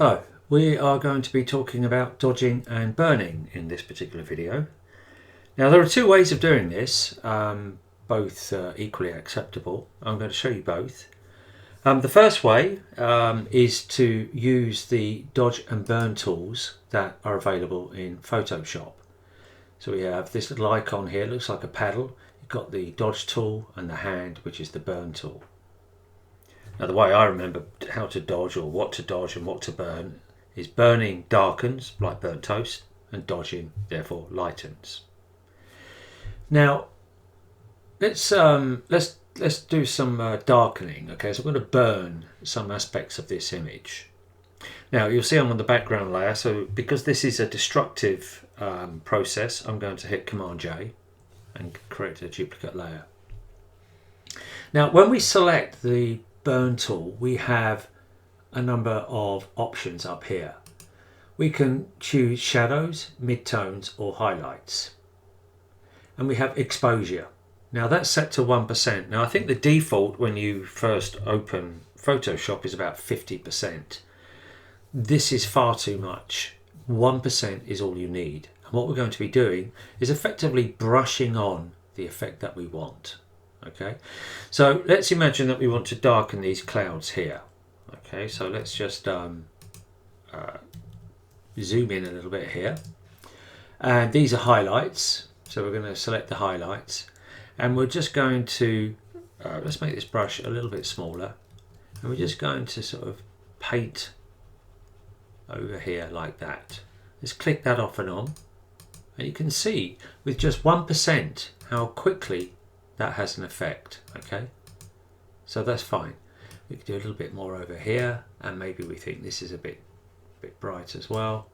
Hello, we are going to be talking about dodging and burning in this particular video. Now there are two ways of doing this, both equally acceptable. I'm going to show you both. The first way is to use the dodge and burn tools that are available in Photoshop. So we have this little icon here, looks like a paddle. You've got the dodge tool and the hand, which is the burn tool. Now the way I remember how to dodge, or what to dodge and what to burn, is burning darkens, like burnt toast, and dodging therefore lightens. Now let's do some darkening. Okay, so I'm going to burn some aspects of this image. Now you'll see I'm on the background layer, so because this is a destructive process, I'm going to hit Command J and create a duplicate layer. Now when we select the burn tool, we have a number of options up here. We can choose shadows, midtones or highlights, and we have exposure. Now that's set to 1%. Now I think the default when you first open Photoshop is about 50%. This is far too much. 1% is all you need, and what we're going to be doing is effectively brushing on the effect that we want. Okay, so let's imagine that we want to darken these clouds here. Okay, so let's just zoom in a little bit here, and these are highlights, so we're going to select the highlights, and we're just going to let's make this brush a little bit smaller, and we're just going to sort of paint over here like that. Let's click that off and on, and you can see with just 1% how quickly that has an effect. Okay, so that's fine. We can do a little bit more over here, and maybe we think this is a bit bright as well,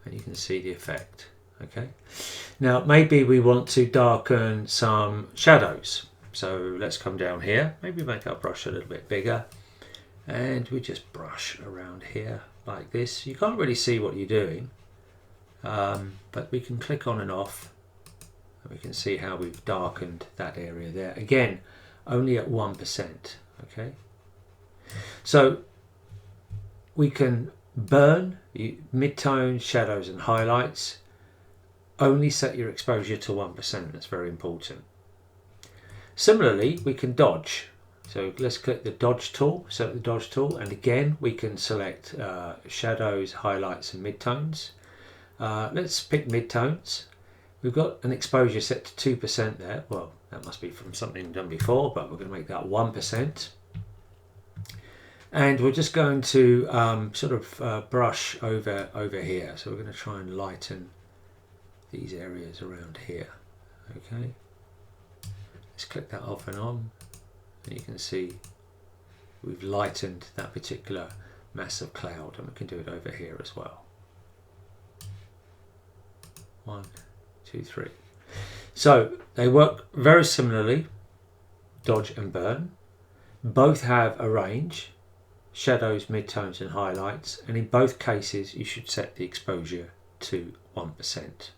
and you can see the effect. Okay, now maybe we want to darken some shadows, so let's come down here, maybe make our brush a little bit bigger, and we just brush around here like this. You can't really see what you're doing, but we can click on and off. We can see how we've darkened that area there. Again, only at 1%. Okay, so we can burn midtones, shadows and highlights. Only set your exposure to 1%. That's very important. Similarly, we can dodge. So let's click the dodge tool, select the dodge tool, and again we can select shadows, highlights and midtones. Let's pick midtones. We've got an exposure set to 2% there. Well, that must be from something done before, but we're going to make that 1%. And we're just going to sort of brush over here. So we're going to try and lighten these areas around here. Okay. Let's click that off and on, and you can see we've lightened that particular mass of cloud, and we can do it over here as well. 1, 2, 3. So they work very similarly, dodge and burn. Both have a range, shadows, midtones and highlights, and in both cases you should set the exposure to 1%.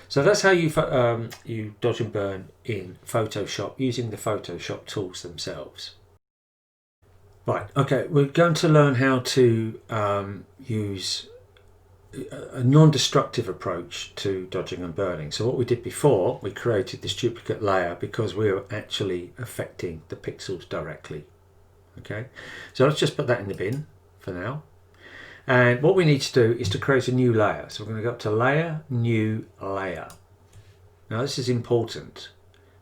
So that's how you dodge and burn in Photoshop using the Photoshop tools themselves. Right, okay, we're going to learn how to use a non-destructive approach to dodging and burning. So what we did before, we created this duplicate layer because we were actually affecting the pixels directly. Okay, so let's just put that in the bin for now. And what we need to do is to create a new layer. So we're going to go up to Layer, New Layer. Now this is important.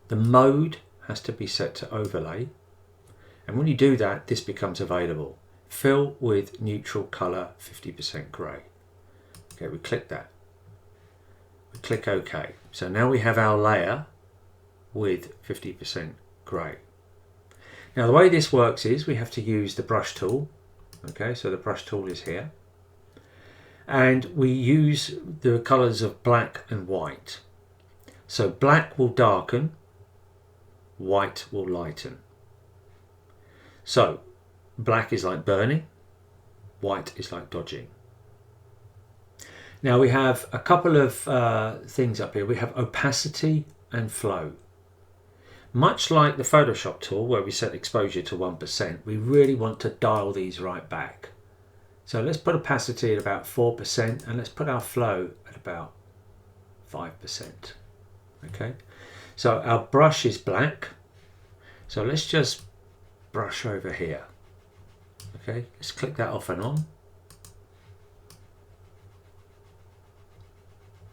The mode has to be set to Overlay. And when you do that, this becomes available. Fill with neutral color, 50% grey. Okay, we click that. We click OK. So now we have our layer with 50% grey. Now the way this works is we have to use the brush tool. Okay, so the brush tool is here. And we use the colours of black and white. So black will darken, white will lighten. So black is like burning, white is like dodging. Now we have a couple of things up here. We have opacity and flow. Much like the Photoshop tool where we set exposure to 1%, we really want to dial these right back. So let's put opacity at about 4% and let's put our flow at about 5%. Okay, so our brush is black. So let's just brush over here. Okay, let's click that off and on.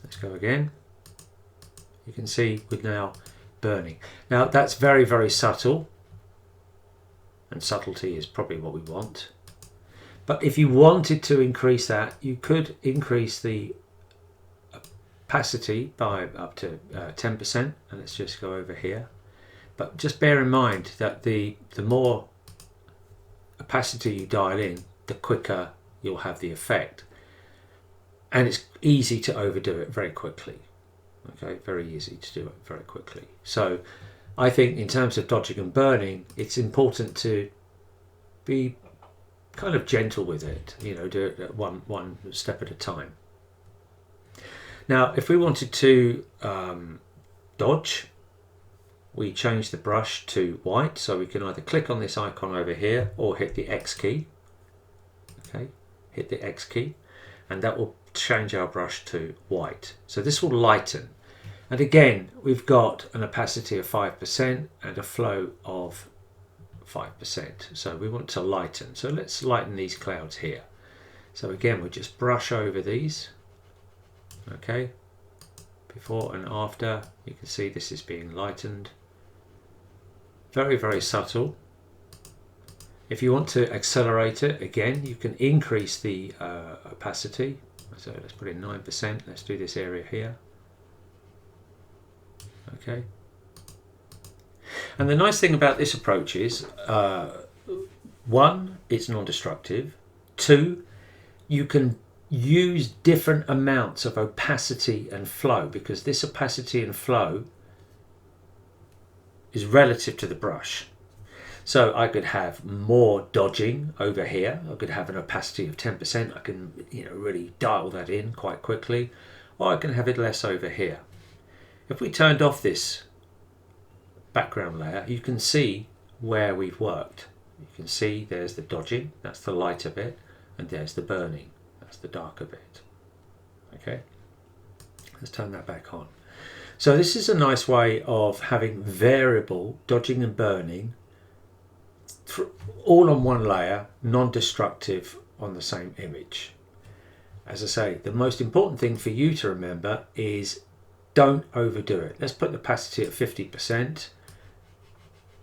Let's go again. You can see we're now burning. Now that's very, very subtle. And subtlety is probably what we want. But if you wanted to increase that, you could increase the opacity by up to 10%. And let's just go over here. But just bear in mind that the more opacity you dial in, the quicker you'll have the effect. And it's easy to overdo it very quickly. Okay, very easy to do it very quickly. So I think in terms of dodging and burning, it's important to be kind of gentle with it, you know, do it one step at a time. Now, if we wanted to dodge, we change the brush to white, so we can either click on this icon over here or hit the X key. Okay, hit the X key, and that will change our brush to white. So this will lighten. And again, we've got an opacity of 5% and a flow of 5%. So we want to lighten. So let's lighten these clouds here. So again, we just brush over these. Okay, before and after, you can see this is being lightened. Very, very subtle. If you want to accelerate it, again, you can increase the opacity. So let's put in 9%. Let's do this area here. Okay. And the nice thing about this approach is, one, it's non-destructive. Two, you can use different amounts of opacity and flow, because this opacity and flow is relative to the brush. So I could have more dodging over here. I could have an opacity of 10%. I can, you know, really dial that in quite quickly, or I can have it less over here. If we turned off this background layer, you can see where we've worked. You can see there's the dodging, that's the lighter bit, and there's the burning, that's the darker bit. Okay, let's turn that back on. So this is a nice way of having variable dodging and burning all on one layer, non-destructive on the same image. As I say, the most important thing for you to remember is don't overdo it. Let's put the opacity at 50%,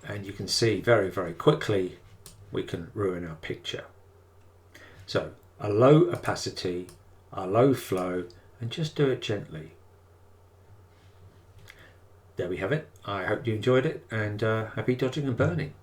and you can see very, very quickly we can ruin our picture. So a low opacity, a low flow, and just do it gently. There we have it. I hope you enjoyed it, and happy dodging and burning.